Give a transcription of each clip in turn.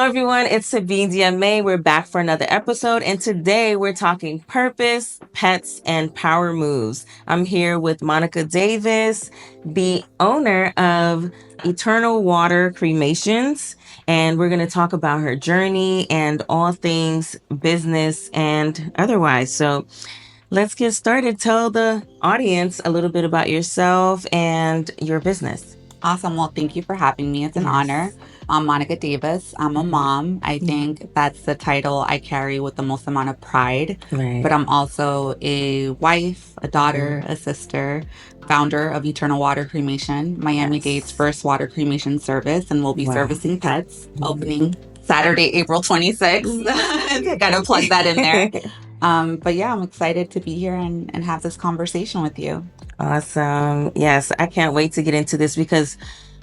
everyone. It's Sabine Dieme. We're back for another episode, and today we're talking purpose, pets, and power moves. I'm here with Monica Davis, the owner of Eternal Water Cremations, and we're going to talk about her journey and all things business and otherwise. So let's get started. Tell the audience a little bit about yourself and your business. Awesome. Well, thank you for having me. It's an honor. I'm Monica Davis. I'm a mom. I think that's the title I carry with the most amount of pride. Right. But I'm also a wife, a daughter, a sister, founder of Eternal Water Cremation, Miami-Dade's first water cremation service, and we'll be servicing pets, opening Saturday, April 26th. Gotta plug that in there. But yeah, I'm excited to be here and have this conversation with you. Awesome. Yes, I can't wait to get into this because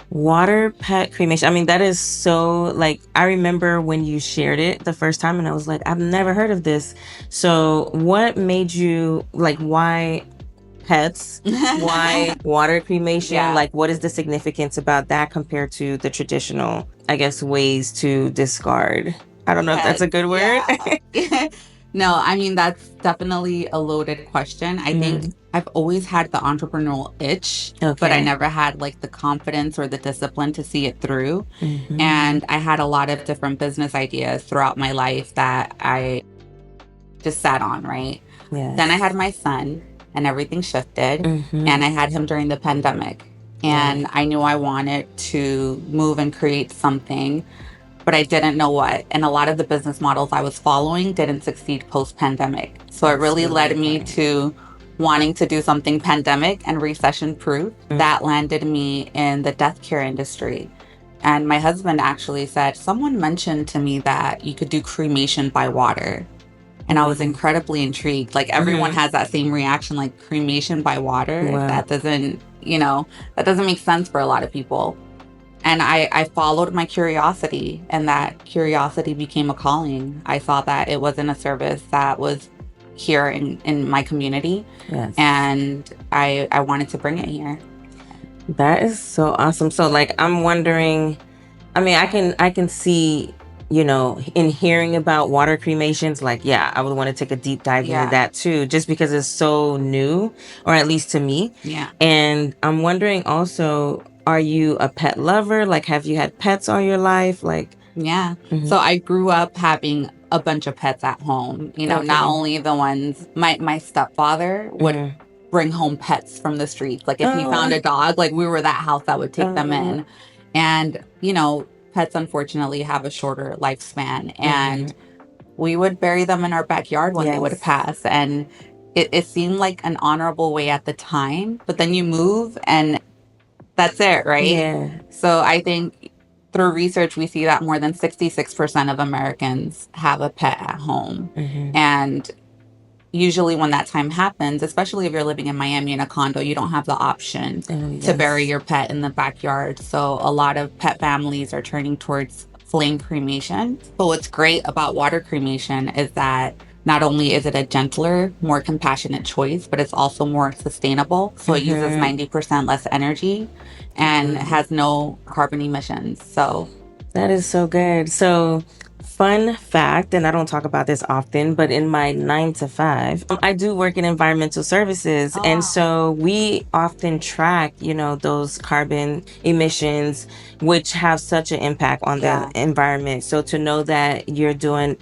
water pet cremation, I mean, that is so, like, I remember when you shared it the first time and I was like, I've never heard of this. So what made you, like, why pets? Why water cremation? Yeah. Like, what is the significance about that compared to the traditional, I guess, ways to discard? I don't know if that's a good word. Yeah. No, I mean, that's definitely a loaded question. I think I've always had the entrepreneurial itch, but I never had like the confidence or the discipline to see it through. And I had a lot of different business ideas throughout my life that I just sat on, right? Then I had my son and everything shifted, and I had him during the pandemic. And I knew I wanted to move and create something, but I didn't know what. And a lot of the business models I was following didn't succeed post-pandemic. So it really led me to wanting to do something pandemic and recession-proof. That landed me in the death care industry. And my husband actually said, someone mentioned to me that you could do cremation by water. And I was incredibly intrigued. Like everyone has that same reaction, like cremation by water. Wow. That doesn't, that doesn't make sense for a lot of people. And I followed my curiosity, and that curiosity became a calling. I saw that it wasn't a service that was here in my community. And I wanted to bring it here. That is so awesome. So like, I'm wondering, I mean, I can see, in hearing about water cremations, like, yeah, I would want to take a deep dive into that too, just because it's so new, or at least to me. Yeah. And I'm wondering also, are you a pet lover? Like, have you had pets all your life? Like, yeah. So I grew up having a bunch of pets at home, not only the ones, my stepfather would bring home pets from the streets. Like if he found a dog, like we were that house that would take them in. And, pets unfortunately have a shorter lifespan, and we would bury them in our backyard when they would pass. And it seemed like an honorable way at the time, but then you move and that's it, right? Yeah. So I think through research, we see that more than 66% of Americans have a pet at home. And usually when that time happens, especially if you're living in Miami in a condo, you don't have the option to bury your pet in the backyard. So a lot of pet families are turning towards flame cremation. But what's great about water cremation is that not only is it a gentler, more compassionate choice, but it's also more sustainable. So it uses 90% less energy and has no carbon emissions. So that is so good. So fun fact, and I don't talk about this often, but in my 9 to 5, I do work in environmental services. And so we often track, those carbon emissions, which have such an impact on the environment. So to know that you're doing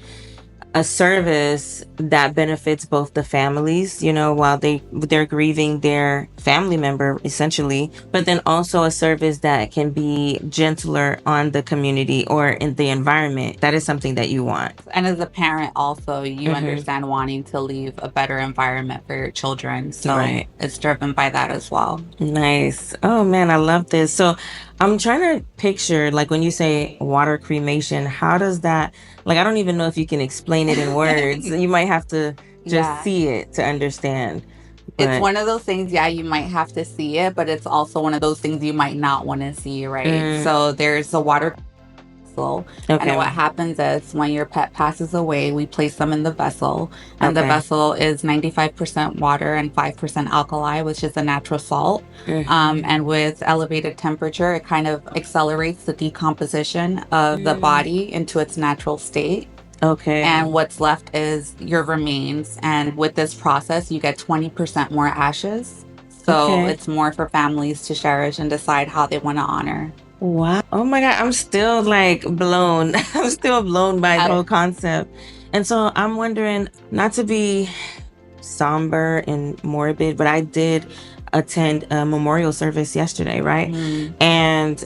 a service that benefits both the families, while they're grieving their family member essentially, but then also a service that can be gentler on the community or in the environment. That is something that you want. And as a parent also, you understand wanting to leave a better environment for your children. So it's driven by that as well. Nice. Oh man, I love this. So I'm trying to picture, like when you say water cremation, how does that, like, I don't even know if you can explain it in words. You might have to just see it to understand. It's one of those things, you might have to see it, but it's also one of those things you might not want to see, right? So there's a water vessel. And Okay. what happens is when your pet passes away, we place them in the vessel. And the Okay. vessel is 95% water and 5% alkali, which is a natural salt. And with elevated temperature, it kind of accelerates the decomposition of the body into its natural state. Okay. And what's left is your remains. And with this process, you get 20% more ashes. So Okay. it's more for families to cherish and decide how they want to honor. Wow. Oh my God. I'm still like blown. I'm still blown by the whole concept. And so I'm wondering, not to be somber and morbid, but I did attend a memorial service yesterday, right? And,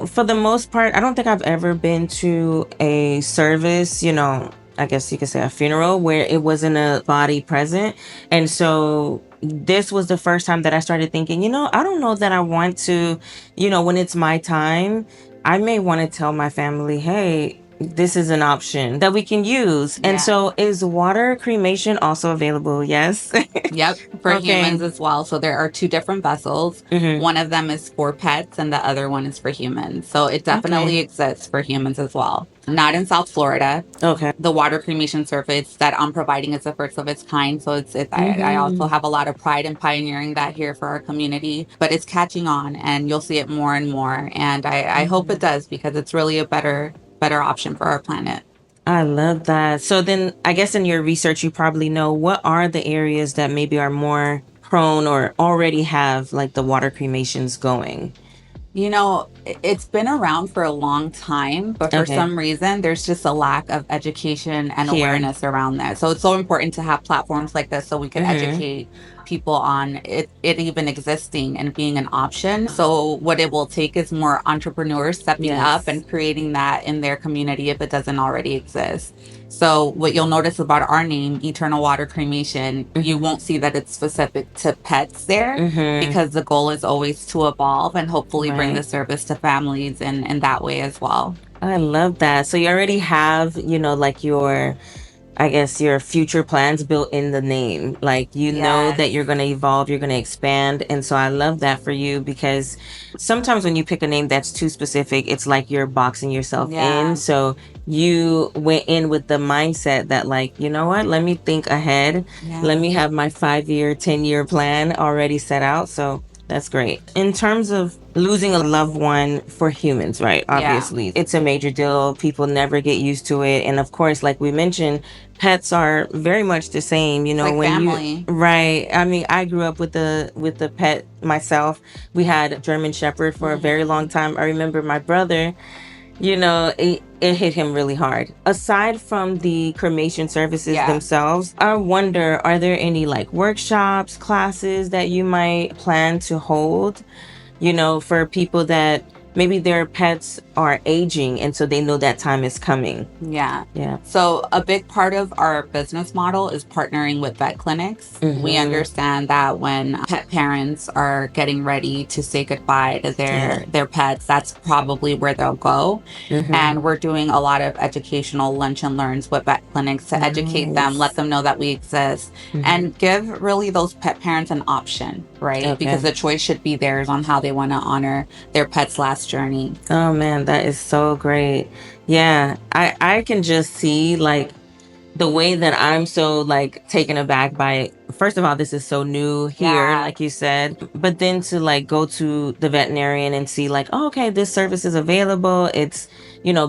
for the most part, I don't think I've ever been to a service, I guess you could say a funeral where it wasn't a body present. And so this was the first time that I started thinking, I don't know that I want to, when it's my time, I may want to tell my family, hey, this is an option that we can use. And so is water cremation also available? Yes. Yep, for Okay. humans as well. So there are two different vessels. One of them is for pets and the other one is for humans. So it definitely Okay. exists for humans as well. Not in South Florida. Okay. The water cremation service that I'm providing is the first of its kind. So I also have a lot of pride in pioneering that here for our community, but it's catching on and you'll see it more and more. And I hope it does because it's really a better option for our planet. I love that. So then I guess in your research, you probably know what are the areas that maybe are more prone or already have like the water cremations going. It's been around for a long time, but for Okay. some reason, there's just a lack of education and Here. awareness around that. So it's so important to have platforms like this so we can educate people on it even existing and being an option. So what it will take is more entrepreneurs stepping up Yes. and creating that in their community if it doesn't already exist. So what you'll notice about our name, Eternal Water Cremation, you won't see that it's specific to pets there because the goal is always to evolve and hopefully bring the Right. service to families in that way as well. I love that. So you already have, like your, I guess, your future plans built in the name. Like, that Yes. you're going to evolve, you're going to expand. And so I love that for you because sometimes when you pick a name that's too specific, it's like you're boxing yourself in. Yeah. So you went in with the mindset that, like, you know what, let me think ahead. Let Yeah. me have my 5 year, 10 year plan already set out. So that's great. In terms of losing a loved one for humans, right? Yeah. Obviously, it's a major deal. People never get used to it. And of course, like we mentioned, pets are very much the same, It's like when you family. right. I mean, I grew up with the pet myself. We had a German Shepherd for a very long time. I remember my brother, it hit him really hard. Aside from the cremation services themselves, I wonder, are there any like workshops, classes that you might plan to hold, for people that maybe their pets are aging and so they know that time is coming? Yeah. Yeah. So a big part of our business model is partnering with vet clinics. We understand that when pet parents are getting ready to say goodbye to their pets, that's probably where they'll go. And we're doing a lot of educational lunch and learns with vet clinics to educate them, let them know that we exist, and give really those pet parents an option, right? Because the choice should be theirs on how they want to honor their pet's last journey. Oh man, that is so great. Yeah, I can just see like the way that I'm so like taken aback by, first of all, this is so new here, Yeah. like you said, but then to like go to the veterinarian and see like, oh, okay, this service is available. It's,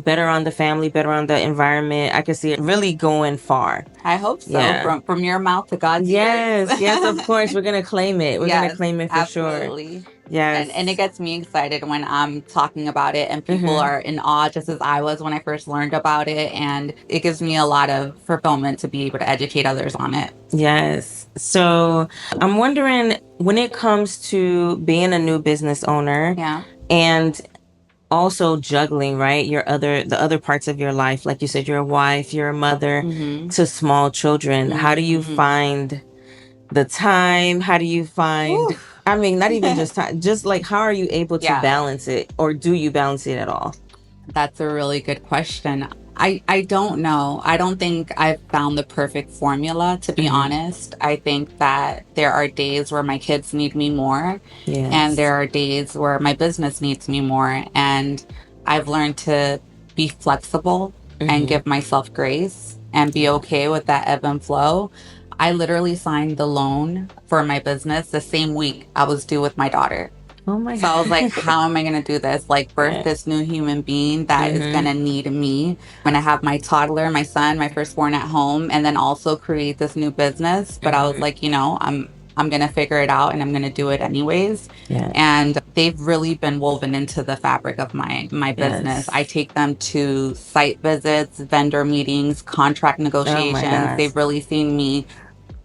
better on the family, better on the environment. I can see it really going far. I hope so. Yeah. From your mouth to God's Yes, ears. yes, of course. We're gonna claim it. We're gonna Yes, claim it for sure. absolutely. Yes. And it gets me excited when I'm talking about it and people are in awe just as I was when I first learned about it. And it gives me a lot of fulfillment to be able to educate others on it. Yes. So I'm wondering, when it comes to being a new business owner Yeah. and also juggling, right, the other parts of your life, like you said, you're a wife, you're a mother to small children. How do you find the time? How do you find, I mean, not even just time, just like how are you able to Yeah. balance it, or do you balance it at all? That's a really good question. I don't know. I don't think I've found the perfect formula, to be honest. I think that there are days where my kids need me more, and Yes. there are days where my business needs me more. And I've learned to be flexible and give myself grace and be okay with that ebb and flow. I literally signed the loan for my business the same week I was due with my daughter. Oh my So I was like, God. how am I going to do this? Like, birth Yeah. this new human being that is going to need me. I'm going to have my toddler, my son, my firstborn at home, and then also create this new business. But I was like, I'm going to figure it out and I'm going to do it anyways. Yeah. And they've really been woven into the fabric of my business. Yes. I take them to site visits, vendor meetings, contract Oh my negotiations. gosh. They've really seen me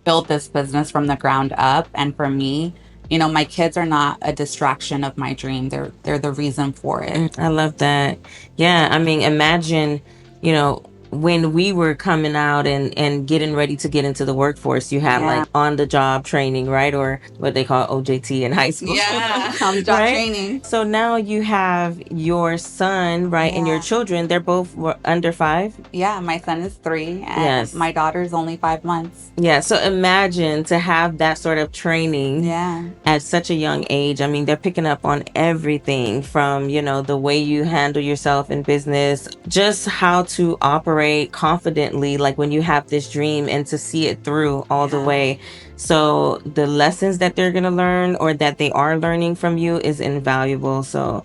build this business from the ground up. And for me, my kids are not a distraction of my dream. They're the reason for it. I love that. Yeah, I mean, imagine, you know, when we were coming out and getting ready to get into the workforce, you had Yeah. like on the job training, right? Or what they call OJT in high school. Yeah, on the job Right? training. So now you have your son, right? And your Yeah. children, they're both under 5. Yeah, my son is 3 and Yes. my daughter's only 5 months. Yeah, so imagine to have that sort of training Yeah. at such a young age. I mean, they're picking up on everything from, the way you handle yourself in business, just how to operate confidently, like when you have this dream and to see it through all the way. So the lessons that they're going to learn or that they are learning from you is invaluable. So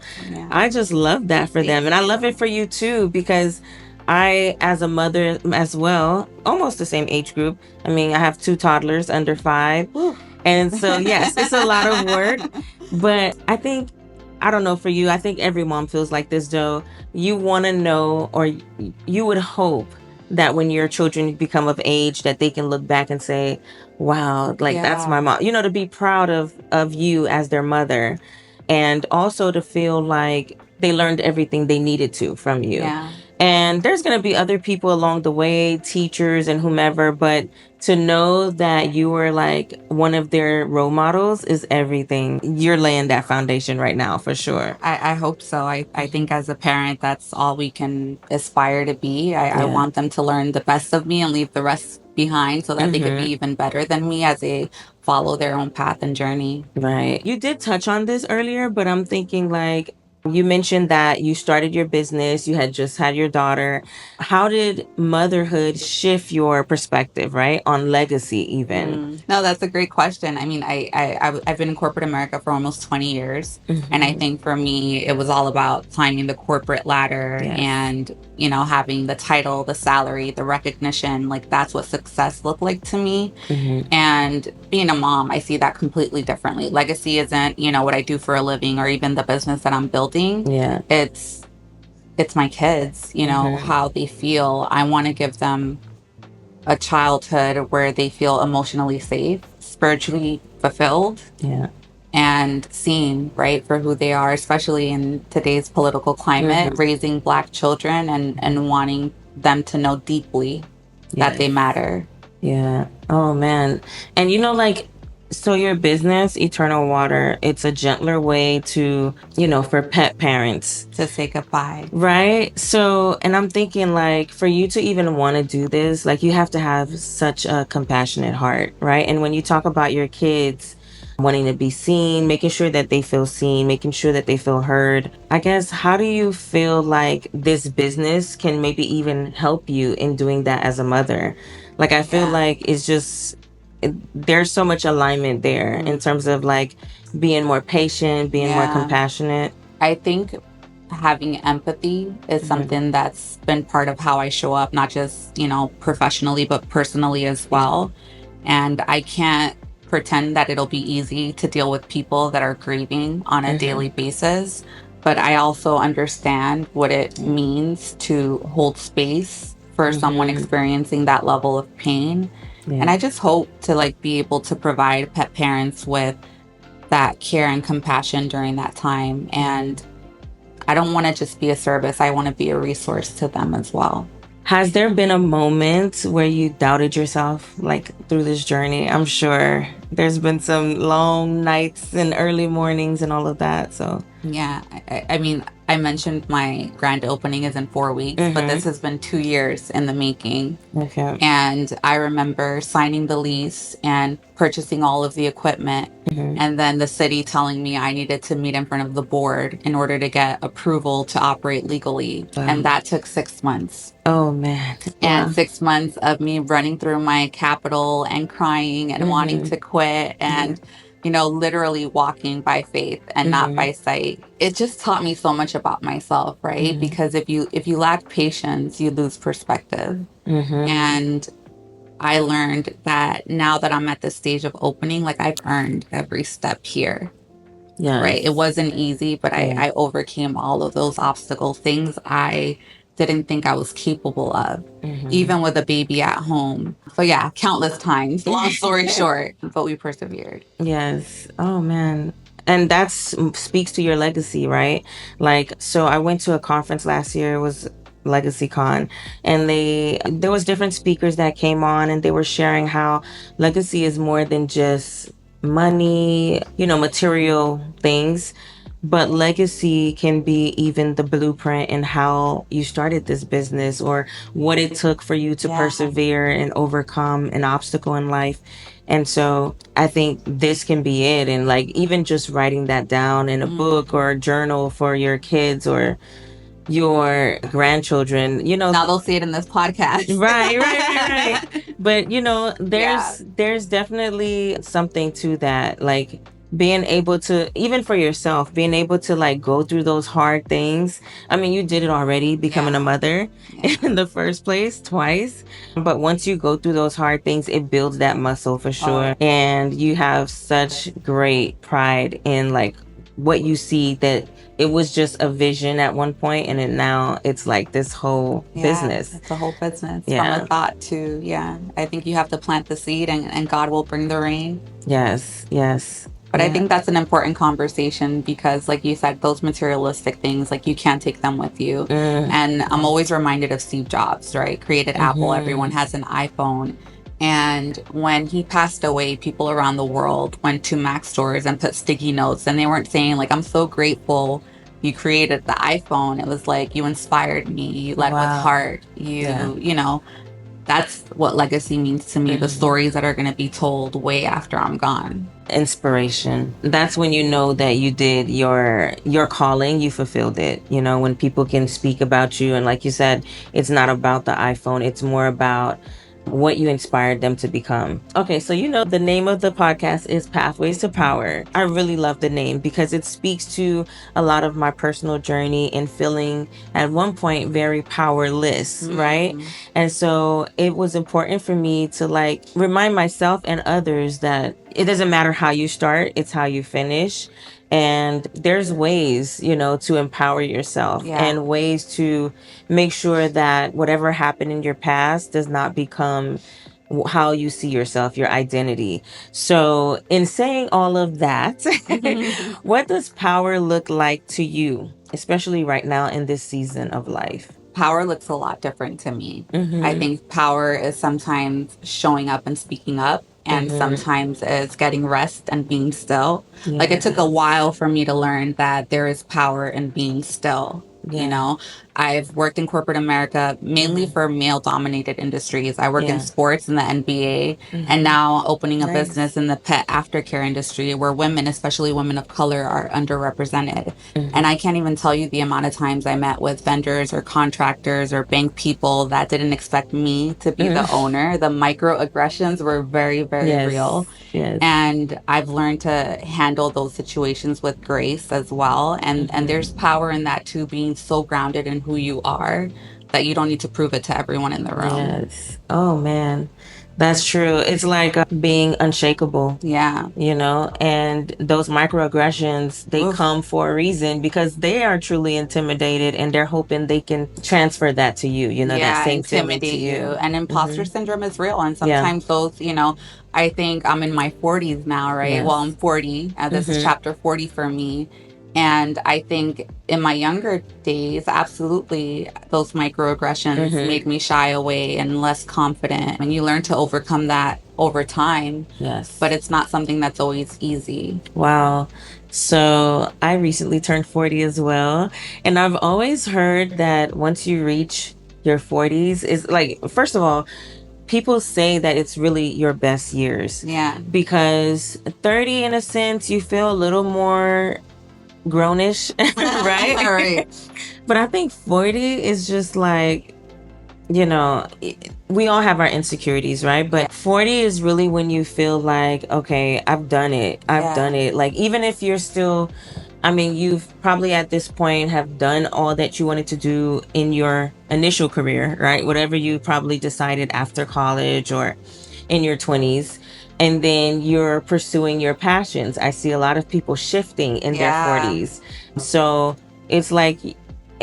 I just love that for them. And I love it for you too, because I, as a mother as well, almost the same age group. I mean, I have 2 toddlers under 5. And so, yes, it's a lot of work. But I think, I don't know for you, I think every mom feels like this, Joe. You want to know, or you would hope that when your children become of age, that they can look back and say, wow, like that's my mom, to be proud of you as their mother. And also to feel like they learned everything they needed to from you. Yeah. And there's going to be other people along the way, teachers and whomever, but to know that you were like one of their role models is everything. You're laying that foundation right now for sure. I hope so. I think as a parent, that's all we can aspire to be. I want them to learn the best of me and leave the rest behind so that they could be even better than me as they follow their own path and journey. Right. You did touch on this earlier, but I'm thinking like, you mentioned that you started your business, you had just had your daughter. How did motherhood shift your perspective, right? On legacy, even? No, that's a great question. I mean, I've been in corporate America for almost 20 years. And I think for me, it was all about climbing the corporate ladder and, having the title, the salary, the recognition. Like, that's what success looked like to me. And being a mom, I see that completely differently. Legacy isn't, what I do for a living or even the business that I'm building. Yeah. It's my kids, how they feel. I want to give them a childhood where they feel emotionally safe, spiritually fulfilled, and seen, right, for who they are, especially in today's political climate, raising Black children and wanting them to know deeply that they matter. Yeah. Oh, man. And so your business, Eternal Water, it's a gentler way to, for pet parents to say goodbye. Right. So, and I'm thinking like for you to even want to do this, like you have to have such a compassionate heart, right? And when you talk about your kids wanting to be seen, making sure that they feel seen, making sure that they feel heard, I guess, how do you feel like this business can maybe even help you in doing that as a mother? Like, I feel like it's just, there's so much alignment there in terms of like being more patient, being more compassionate. I think having empathy is something that's been part of how I show up, not just, professionally, but personally as well. And I can't pretend that it'll be easy to deal with people that are grieving on a daily basis. But I also understand what it means to hold space for someone experiencing that level of pain. And I just hope to be able to provide pet parents with that care and compassion during that time. And I don't want to just be a service. I want to be a resource to them as well. Has there been a moment where you doubted yourself, through this journey? I'm sure there's been some long nights and early mornings and all of that. So yeah, I mean, I mentioned my grand opening is in 4 weeks, but this has been 2 years in the making. Okay. And I remember signing the lease and purchasing all of the equipment, and then the city telling me I needed to meet in front of the board in order to get approval to operate legally. Wow. And that took 6 months. Oh man. And Wow. 6 months of me running through my capital and crying and wanting to quit and, literally walking by faith and not by sight. It just taught me so much about myself, right? Because if you lack patience, you lose perspective. And I learned that now that I'm at this stage of opening, like I've earned every step here. Yeah. Right. It wasn't easy, but I overcame all of those obstacles, things I didn't think I was capable of, even with a baby at home. So yeah, countless times. Long story short, but we persevered. Yes. Oh man. And that speaks to your legacy, right? Like, so I went to a conference last year. It was Legacy Con, and there was different speakers that came on, and they were sharing how legacy is more than just money, material things. But legacy can be even the blueprint in how you started this business or what it took for you to persevere and overcome an obstacle in life. And so I think this can be it. And like even just writing that down in a book or a journal for your kids or your grandchildren, now they'll see it in this podcast. Right. But there's definitely something to that. Like being able to, even for yourself, being able to like go through those hard things. I mean, you did it already, becoming a mother in the first place twice. But once you go through those hard things, it builds that muscle for sure. And you have such great pride in like what you see, that it was just a vision at one point and then now it's like this whole business. It's a whole business. From a thought to, I think you have to plant the seed and God will bring the rain. Yes. But I think that's an important conversation because, like you said, those materialistic things, like you can't take them with you. And I'm always reminded of Steve Jobs, right? Created Apple. Everyone has an iPhone. And when he passed away, people around the world went to Mac stores and put sticky notes. And they weren't saying, like, I'm so grateful you created the iPhone. It was like, you inspired me. You led with heart. That's what legacy means to me. The stories that are going to be told way after I'm gone. Inspiration. That's when you know that you did your calling, you fulfilled it. When people can speak about you, and like you said, it's not about the iPhone, it's more about what you inspired them to become. Okay, so the name of the podcast is Pathways to Power. I really love the name because it speaks to a lot of my personal journey in feeling at one point very powerless, right? And so it was important for me to like remind myself and others that it doesn't matter how you start, it's how you finish. And there's ways, to empower yourself and ways to make sure that whatever happened in your past does not become how you see yourself, your identity. So in saying all of that, what does power look like to you, especially right now in this season of life? Power looks a lot different to me. I think power is sometimes showing up and speaking up, and sometimes it's getting rest and being still. Like it took a while for me to learn that there is power in being still. I've worked in corporate America mainly for male dominated industries. I work in sports in the NBA, and now opening a business in the pet aftercare industry where women, especially women of color, are underrepresented. And I can't even tell you the amount of times I met with vendors or contractors or bank people that didn't expect me to be the owner. The microaggressions were very, very real. And I've learned to handle those situations with grace as well. And there's power in that too, being so grounded in who you are that you don't need to prove it to everyone in the room. Yes. Oh man, that's true. It's like being unshakable. And those microaggressions, they come for a reason because they are truly intimidated and they're hoping they can transfer that to you, that same feeling to you. And imposter syndrome is real. And sometimes those, I think I'm in my 40s now, right? Well, I'm 40. This is chapter 40 for me. And I think in my younger days, absolutely, those microaggressions made me shy away and less confident. And you learn to overcome that over time. Yes. But it's not something that's always easy. Wow. So I recently turned 40 as well. And I've always heard that once you reach your 40s, is like, first of all, people say that it's really your best years. Yeah. Because 30, in a sense, you feel a little more grownish, right? Right. But I think 40 is just like, you know, we all have our insecurities, right? But 40 is really when you feel like, okay, I've done it. I've done it. Like, even if you're still, I mean, you've probably at this point have done all that you wanted to do in your initial career, right? Whatever you probably decided after college or in your 20s. And then you're pursuing your passions. I see a lot of people shifting in their 40s. So it's like,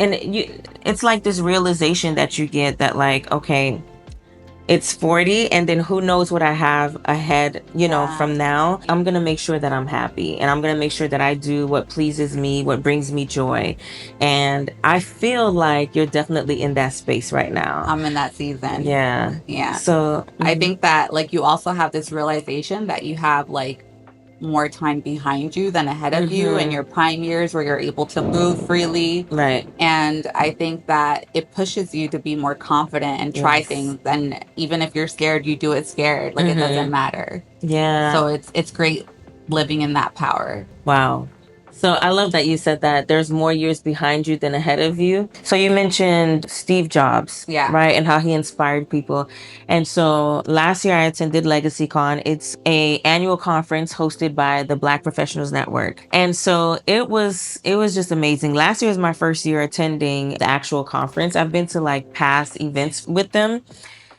and it's like this realization that you get that, like, okay, it's 40, and then who knows what I have ahead, from now. I'm gonna make sure that I'm happy, and I'm gonna make sure that I do what pleases me, what brings me joy. And I feel like you're definitely in that space right now. I'm in that season. Yeah. So I think that, like, you also have this realization that you have, like, more time behind you than ahead of you in your prime years, where you're able to move freely. Right. And I think that it pushes you to be more confident and try things. And even if you're scared, you do it scared. Like, it doesn't matter. Yeah. So it's great living in that power. Wow. So I love that you said that there's more years behind you than ahead of you. So you mentioned Steve Jobs, right? And how he inspired people. And so last year I attended LegacyCon. It's a annual conference hosted by the Black Professionals Network. And so it was just amazing. Last year was my first year attending the actual conference. I've been to like past events with them.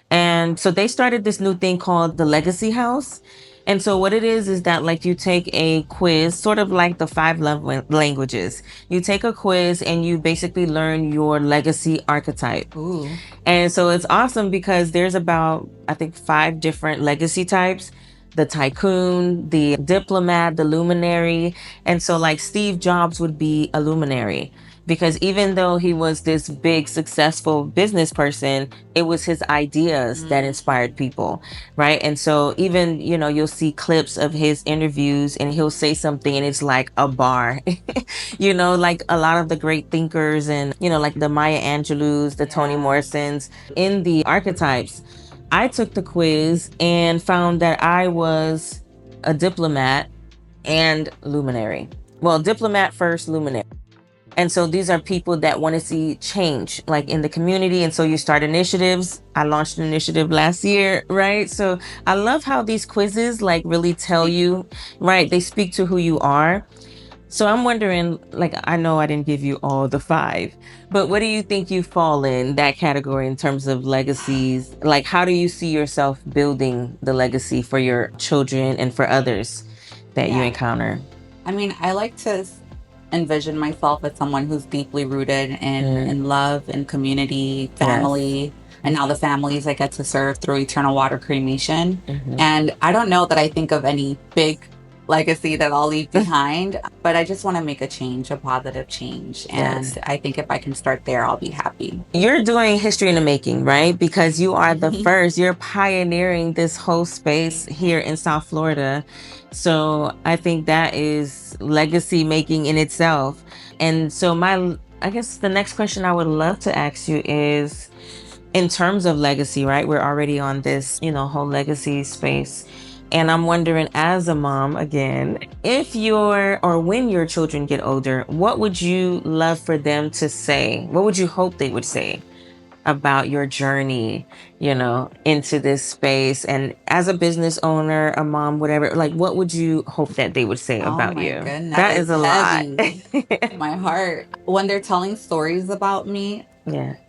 And so they started this new thing called the Legacy House. And so what it is that, like, you take a quiz, sort of like the five love languages. You take a quiz and you basically learn your legacy archetype. Ooh. And so it's awesome because there's about, I think, 5 different legacy types: the tycoon, the diplomat, the luminary. And so, like, Steve Jobs would be a luminary, because even though he was this big, successful business person, it was his ideas that inspired people, right? And so even, you'll see clips of his interviews and he'll say something and it's like a bar, like a lot of the great thinkers and, like the Maya Angelou's, the Toni Morrisons in the archetypes. I took the quiz and found that I was a diplomat and luminary. Well, diplomat first, luminary. And so these are people that want to see change, like, in the community. And so you start initiatives. I launched an initiative last year, right? So I love how these quizzes, like, really tell you, right? They speak to who you are. So I'm wondering, like, I know I didn't give you all the 5, but what do you think you fall in that category in terms of legacies? Like, how do you see yourself building the legacy for your children and for others that you encounter? I mean, I like to envision myself as someone who's deeply rooted in love and community, family, and now the families I get to serve through Eternal Water Cremation. And I don't know that I think of any big legacy that I'll leave behind, but I just want to make a change, a positive change. And I think if I can start there, I'll be happy. You're doing history in the making, right? Because you are the first, you're pioneering this whole space here in South Florida. So I think that is legacy making in itself. And so I guess the next question I would love to ask you is, in terms of legacy, right? We're already on this, whole legacy space. And I'm wondering, as a mom, again, if or when your children get older, what would you love for them to say? What would you hope they would say about your journey, into this space? And as a business owner, a mom, whatever, like, what would you hope that they would say about you? Goodness, That is a lot. My heart. When they're telling stories about me,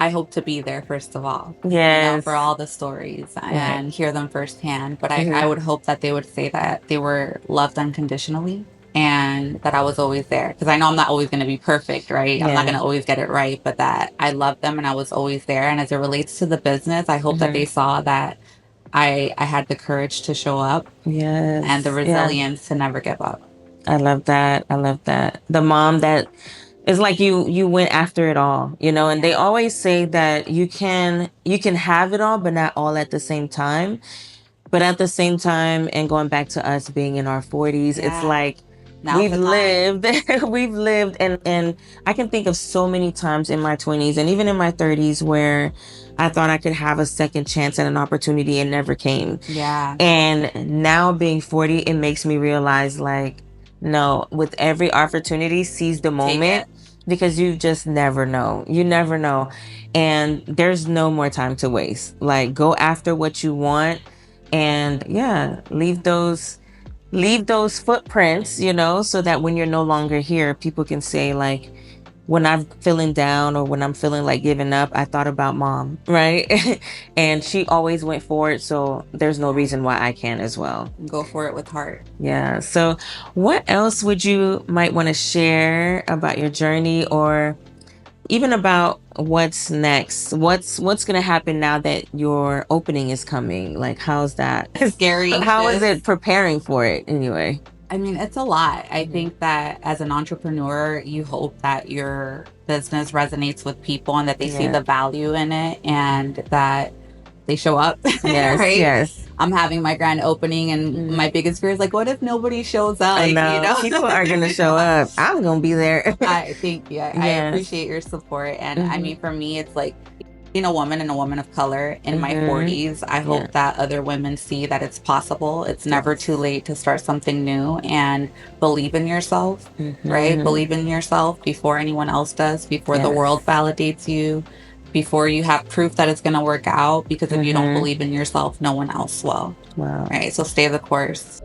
I hope to be there, first of all. For all the stories and hear them firsthand. But I would hope that they would say that they were loved unconditionally and that I was always there. Because I know I'm not always going to be perfect, right? I'm not going to always get it right, but that I loved them and I was always there. And as it relates to the business, I hope that they saw that I had the courage to show up and the resilience to never give up. I love that. I love that. The mom that is like, you went after it all, and they always say that you can have it all, but not all at the same time. But at the same time, and going back to us being in our 40s, it's Yeah. like Now's we've the time. lived, we've lived, and I can think of so many times in my 20s and even in my 30s where I thought I could have a second chance at an opportunity and never came. Yeah. And now being 40, it makes me realize like, no, with every opportunity, seize the Take moment it. because you just never know. You never know. And there's no more time to waste. Like, go after what you want and yeah, leave those footprints, you know, so that when you're no longer here, people can say like, when I'm feeling down or when I'm feeling like giving up, I thought about mom, right? And she always went for it, so there's no reason why I can't as well. Go for it with heart. Yeah. So, what else would you might want to share about your journey or even about what's next? What's going to happen now that your opening is coming? Like how's that? Scary. How is Anxious. it preparing for it anyway? I mean, it's a lot. I think that as an entrepreneur, you hope that your business resonates with people and that they see Yeah. the value in it and that they show up. Yes, Right? yes. I'm having my grand opening, and my biggest fear is like, what if nobody shows up? I Like, you know. know, People are going to show up. I'm going to be there. I think, yeah, I Yes. appreciate your support. And I mean, for me, it's like being a woman and a woman of color in my 40s. I Yeah. hope that other women see that it's possible. It's never too late to start something new and believe in yourself, right? Believe in yourself before anyone else does, before the world validates you, before you have proof that it's going to work out. Because if you don't believe in yourself, no one else will. Wow. Right? So stay the course.